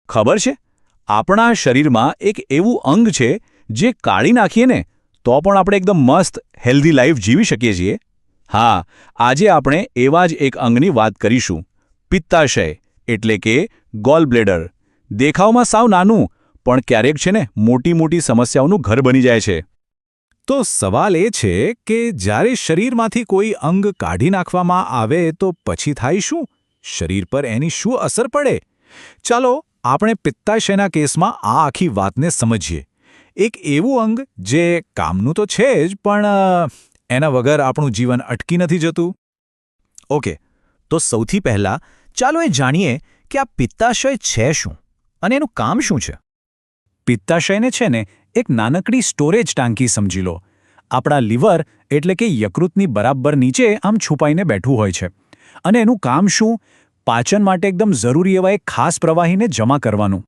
ખબર છે, આપણા શરીરમાં એક એવું અંગ છે જે કાઢી નાખીએ ને તો પણ આપણે એકદમ મસ્ત હેલ્ધી લાઈફ જીવી શકીએ છીએ. હા, આજે આપણે એવા જ એક અંગની વાત કરીશું, પિત્તાશય એટલે કે ગોલ બ્લેડર. દેખાવમાં સાવ નાનું, પણ ક્યારેક છે ને મોટી મોટી સમસ્યાઓનું ઘર બની જાય છે. તો સવાલ એ છે કે જ્યારે શરીરમાંથી કોઈ અંગ કાઢી નાખવામાં આવે તો પછી થાય શું? શરીર પર એની શું અસર પડે? ચાલો આપણે પિત્તાશયના કેસમાં આ આખી વાતને સમજીએ. એક એવું અંગ જે કામનું તો છે જ, પણ એના વગર આપણું જીવન અટકી નથી જતું. ઓકે, તો સૌથી પહેલાં ચાલો એ જાણીએ કે આ પિત્તાશય છે શું અને એનું કામ શું છે. પિત્તાશયને છે ને એક નાનકડી સ્ટોરેજ ટાંકી સમજી લો. આપણા લીવર એટલે કે યકૃતની બરાબર નીચે આમ છુપાઈને બેઠું હોય છે. અને એનું કામ શું? પાચન માટે એકદમ જરૂરી એવા એક ખાસ પ્રવાહીને જમા કરવાનું.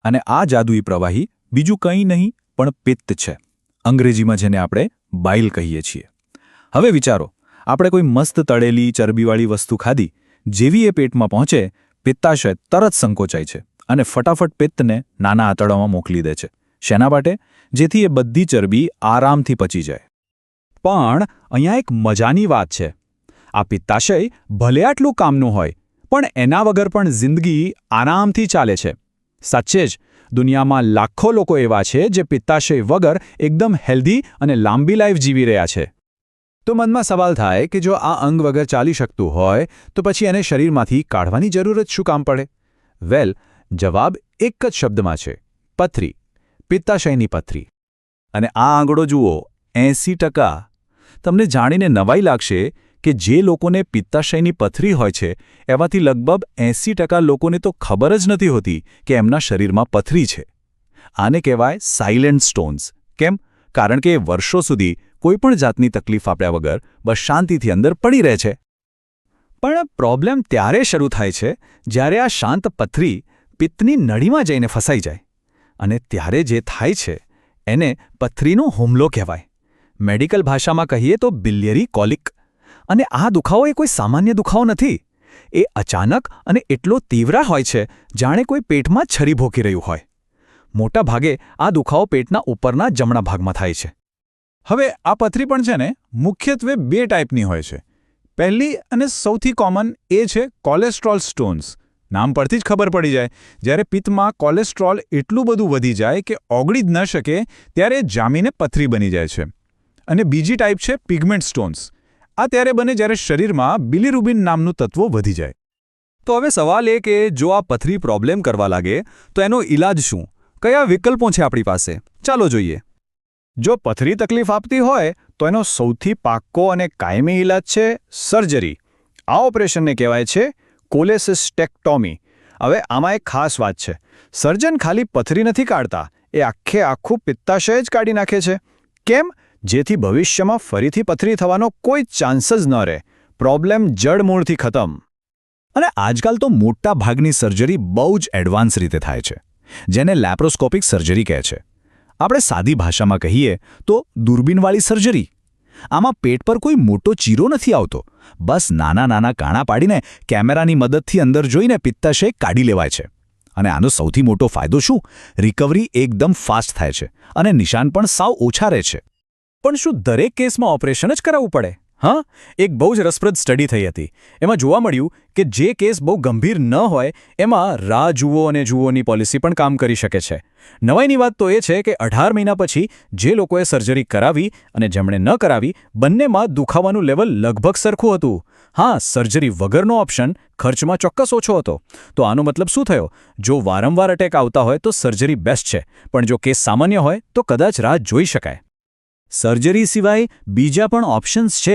અને આ જાદુઈ પ્રવાહી બીજું કંઈ નહીં પણ પિત્ત છે. અંગ્રેજીમાં જેને આપણે બાઇલ કહીએ છીએ. હવે વિચારો, આપણે કોઈ મસ્ત તળેલી ચરબીવાળી વસ્તુ ખાધી, જેવી એ પેટમાં પહોંચે, પિત્તાશય તરત સંકોચાય છે અને ફટાફટ પિત્તને નાના આંતરડામાં મોકલી દે છે. શેના માટે? જેથી એ બધી ચરબી આરામથી પચી જાય. પણ અહીંયા એક મજાની વાત છે. આ પિત્તાશય ભલે આટલું કામનું હોય, પણ એના વગર પણ જિંદગી આરામથી ચાલે છે. સાચે જ, દુનિયામાં લાખો લોકો એવા છે જે પિત્તાશય વગર એકદમ હેલ્ધી અને લાંબી લાઈફ જીવી રહ્યા છે. તો મનમાં સવાલ થાય કે જો આ અંગ વગર ચાલી શકતું હોય તો પછી એને શરીરમાંથી કાઢવાની જરૂર જ શું કામ પડે? વેલ, જવાબ એક જ શબ્દમાં છે: પથરી. પિત્તાશયની પથરી. અને આ આંકડો જુઓ, 80%. તમને જાણીને નવાઈ લાગશે કે જે લોકોને પિત્તાશયની પથરી હોય છે એમાંથી લગભગ 80% લોકોને તો ખબર જ નથી હોતી કે એમના શરીરમાં પથરી છે. આને કહેવાય સાયલેન્ટ સ્ટોન્સ. કેમ? કારણ કે વર્ષો સુધી કોઈપણ જાતની તકલીફ આપ્યા વગર બસ શાંતિથી અંદર પડી રહે છે. પણ પ્રોબ્લેમ ત્યારે શરૂ થાય છે જ્યારે આ શાંત પથરી પિત્તની નળીમાં જઈને ફસાઈ જાય. અને ત્યારે જે થાય છે એને પથરીનો હુમલો કહેવાય. મેડિકલ ભાષામાં કહીએ તો બિલિયરી કોલિક. અને આ દુખાવો એ કોઈ સામાન્ય દુખાવો નથી. એ અચાનક અને એટલો તીવ્ર હોય છે જાણે કોઈ પેટમાં છરી ભોંકી રહ્યું હોય. મોટા ભાગે આ દુખાવો પેટના ઉપરના જમણા ભાગમાં થાય છે. હવે આ પથરી પણ છે ને મુખ્યત્વે 2 ટાઈપની હોય છે. પહેલી અને સૌથી કોમન એ છે કોલેસ્ટ્રોલ સ્ટોન્સ. નામ પરથી જ ખબર પડી જાય, જ્યારે પિત્તમાં કોલેસ્ટ્રોલ એટલું બધું વધી જાય કે ઓગળી જ ન શકે ત્યારે જામીને પથરી બની જાય છે. અને બીજી ટાઈપ છે પિગમેન્ટ સ્ટોન્સ. આ ત્યારે બને જ્યારે શરીરમાં બિલિરુબિન નામનું તત્વ વધી જાય. તો હવે સવાલ એ કે જો આ પથરી પ્રોબ્લેમ કરવા લાગે તો એનો ઈલાજ શું? કયા વિકલ્પો છે આપણી પાસે? ચાલો જોઈએ. જો પથરી તકલીફ આપતી હોય તો એનો સૌથી પાક્કો અને કાયમી ઈલાજ છે સર્જરી. આ ઓપરેશનને કહેવાય છે કોલેસિસ્ટેક્ટોમી. હવે આમાં એક ખાસ વાત છે. સર્જન ખાલી પથરી નથી કાઢતા, એ આખું પિત્તાશય જ કાઢી નાખે છે. કેમ? જેથી ભવિષ્યમાં ફરીથી પથરી થવાનો કોઈ ચાન્સ જ ન રહે. પ્રોબ્લેમ જડમૂળથી ખતમ. અને આજકાલ તો મોટા ભાગની સર્જરી બહુ જ એડવાન્સ રીતે થાય છે, જેને લેપ્રોસ્કોપિક સર્જરી કહે છે. આપણે સાદી ભાષામાં કહીએ તો દૂરબીનવાળી સર્જરી. આમાં પેટ પર કોઈ મોટો ચીરો નથી આવતો. બસ નાના નાના કાણા પાડીને કેમેરાની મદદથી અંદર જોઈને પિત્તાશય કાઢી લેવાય છે. અને આનો સૌથી મોટો ફાયદો શું? રિકવરી એકદમ ફાસ્ટ થાય છે અને નિશાન પણ સાવ ઓછા રહે છે. પણ શું દરેક કેસમાં ઓપરેશન જ કરાવવું પડે? હા, એક બહુ જ રસપ્રદ સ્ટડી થઈ હતી. એમાં જોવા મળ્યું કે જે કેસ બહુ ગંભીર ન હોય એમાં રાહ જુઓ અને જુઓની પોલિસી પણ કામ કરી શકે છે. નવાઈની વાત તો એ છે કે 18 મહિના પછી જે લોકોએ સર્જરી કરાવી અને જેમણે ન કરાવી, બંનેમાં દુખાવાનું લેવલ લગભગ સરખું હતું. હા, સર્જરી વગરનો ઓપ્શન ખર્ચમાં ચોક્કસ ઓછો હતો. તો આનો મતલબ શું થયો? જો વારંવાર અટેક આવતા હોય તો સર્જરી બેસ્ટ છે, પણ જો કેસ સામાન્ય હોય તો કદાચ રાહ જોઈ શકાય. સર્જરી સિવાય બીજા પણ ઓપ્શન્સ છે,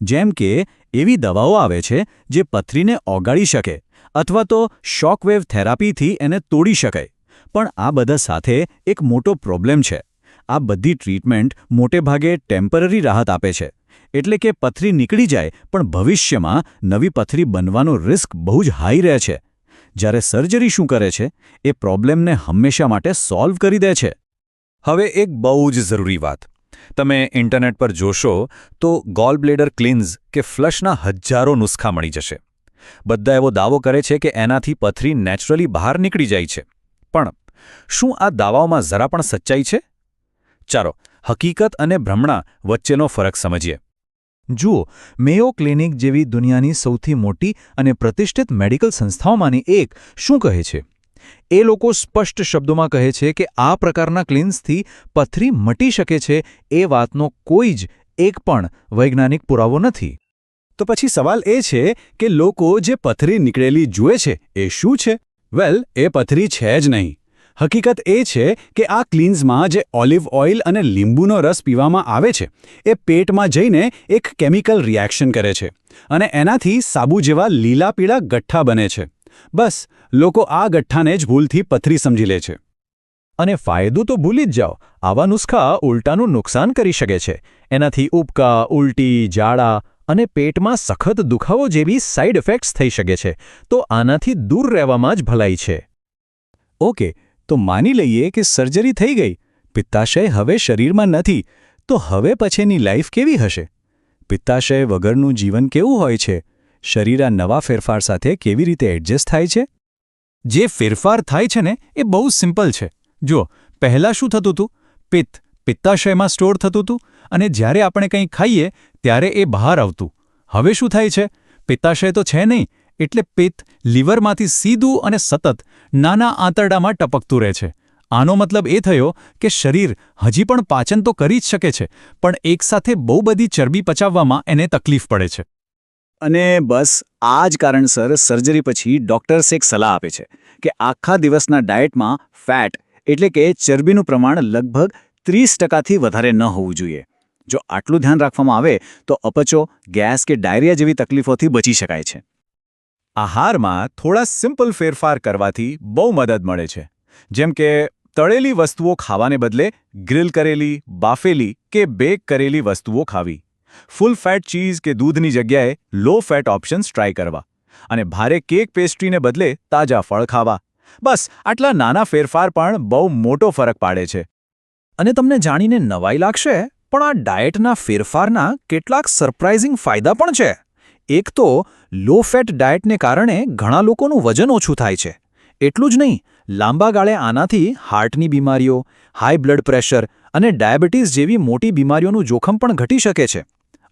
જેમ કે એવી દવાઓ આવે છે જે પથરીને ઓગાળી શકે અથવા તો શોકવેવ થેરાપીથી એને તોડી શકાય. પણ આ બધા સાથે એક મોટો પ્રોબ્લેમ છે. આ બધી ટ્રીટમેન્ટ મોટે ભાગે ટેમ્પરરી રાહત આપે છે. એટલે કે પથરી નીકળી જાય પણ ભવિષ્યમાં નવી પથરી બનવાનો રિસ્ક બહુ જ હાઈ રહે છે. જ્યારે સર્જરી શું કરે છે? એ પ્રોબ્લેમને હંમેશા માટે સોલ્વ કરી દે છે. હવે એક બહુ જ જરૂરી વાત. તમે ઇન્ટરનેટ પર જોશો તો ગોલ બ્લેડર ક્લિન્ઝ કે ફ્લશના હજારો નુસ્ખા મળી જશે. બધા એવો દાવો કરે છે કે એનાથી પથરી નેચરલી બહાર નીકળી જાય છે. પણ શું આ દાવાઓમાં જરા પણ સચ્ચાઈ છે? ચાલો હકીકત અને ભ્રમણા વચ્ચેનો ફરક સમજીએ. જુઓ, મેયો ક્લિનિક જેવી દુનિયાની સૌથી મોટી અને પ્રતિષ્ઠિત મેડિકલ સંસ્થાઓમાંની એક શું કહે છે? એ લોકો સ્પષ્ટ શબ્દોમાં કહે છે કે આ પ્રકારના ક્લિન્સથી પથરી મટી શકે છે એ વાતનો કોઈ જ એક પણ વૈજ્ઞાનિક પુરાવો નથી. તો પછી સવાલ એ છે કે લોકો જે પથરી નીકળેલી જુએ છે એ શું છે? વેલ, એ પથરી છે જ નહીં. હકીકત એ છે કે આ ક્લીન્સમાં જે ઓલિવ ઓઇલ અને લીંબુનો રસ પીવામાં આવે છે એ પેટમાં જઈને એક કેમિકલ રિએક્શન કરે છે અને એનાથી સાબુ જેવા લીલા પીળા ગઠ્ઠા બને છે. બસ, લોકો આ ગઠ્ઠાને જ ભૂલથી પથરી સમજી લે છે. અને ફાયદો તો ભૂલી જ જાઓ, આવા નુસ્ખા ઉલટાનું નુકસાન કરી શકે છે. એનાથી ઉબકા, ઉલટી, ઝાડા અને પેટમાં સખત દુખાવો જેવી સાઇડ ઇફેક્ટ્સ થઈ શકે છે. તો આનાથી દૂર રહેવામાં જ ભલાઈ છે. ઓકે, તો માની લઈએ કે સર્જરી થઈ ગઈ, પિત્તાશય હવે શરીરમાં નથી, તો હવે પછીની લાઈફ કેવી હશે? પિત્તાશય વગરનું જીવન કેવું હોય છે? શરીર આ નવા ફેરફાર સાથે કેવી રીતે એડજસ્ટ થાય છે? જે ફેરફાર થાય છે ને એ બહુ સિમ્પલ છે. જુઓ, પહેલાં શું થતું હતું? પિત્તાશયમાં સ્ટોર થતું હતું અને જ્યારે આપણે કંઈ ખાઈએ ત્યારે એ બહાર આવતું. હવે શું થાય છે? પિત્તાશય તો છે નહીં, એટલે પિત્ત લીવરમાંથી સીધું અને સતત નાના આંતરડામાં ટપકતું રહે છે. આનો મતલબ એ થયો કે શરીર હજી પણ પાચન તો કરી જ શકે છે, પણ એકસાથે બહુ બધી ચરબી પચાવવામાં એને તકલીફ પડે છે. અને બસ આ જ કારણસર સર્જરી પછી ડોક્ટર્સ એક સલાહ આપે છે કે આખા દિવસના ડાયટમાં ફેટ એટલે કે ચરબીનું પ્રમાણ લગભગ 30%થી વધારે ન હોવું જોઈએ. જો આટલું ધ્યાન રાખવામાં આવે તો અપચો, ગેસ કે ડાયરિયા જેવી તકલીફોથી બચી શકાય છે. આહારમાં થોડા સિમ્પલ ફેરફાર કરવાથી બહુ મદદ મળે છે. જેમ કે તળેલી વસ્તુઓ ખાવાને બદલે ગ્રીલ કરેલી, બાફેલી કે બેક કરેલી વસ્તુઓ ખાવી. ફૂલ ફેટ ચીઝ કે દૂધની જગ્યાએ લો ફેટ ઓપ્શન્સ ટ્રાય કરવા. અને ભારે કેક પેસ્ટ્રીને બદલે તાજા ફળ ખાવા. બસ આટલા નાના ફેરફાર પણ બહુ મોટો ફરક પાડે છે. અને તમને જાણીને નવાઈ લાગશે, પણ આ ડાયટના ફેરફારના કેટલાક સરપ્રાઇઝિંગ ફાયદા પણ છે. એક તો લો ફેટ ડાયટને કારણે ઘણા લોકોનું વજન ઓછું થાય છે. એટલું જ નહીં, લાંબા ગાળે આનાથી હાર્ટની બીમારીઓ, હાઈ બ્લડ પ્રેશર અને ડાયાબિટીસ જેવી મોટી બીમારીઓનું જોખમ પણ ઘટી શકે છે.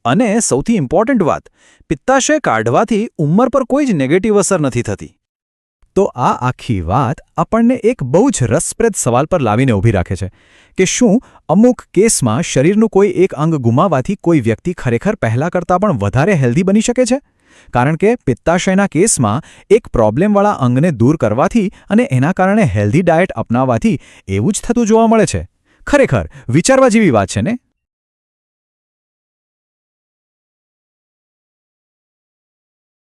અને સૌથી ઇમ્પોર્ટન્ટ વાત, પિત્તાશય કાઢવાથી ઉંમર પર કોઈ જ નેગેટિવ અસર નથી થતી. તો આ આખી વાત આપણને એક બહુ જ રસપ્રદ સવાલ પર લાવીને ઊભી રાખે છે કે શું અમુક કેસમાં શરીરનું કોઈ એક અંગ ગુમાવવાથી કોઈ વ્યક્તિ ખરેખર પહેલાં કરતાં પણ વધારે હેલ્ધી બની શકે છે? કારણ કે પિત્તાશયના કેસમાં એક પ્રોબ્લેમવાળા અંગને દૂર કરવાથી અને એના કારણે હેલ્ધી ડાયટ અપનાવવાથી એવું જ થતું જોવા મળે છે. ખરેખર વિચારવા જેવી વાત છે ને?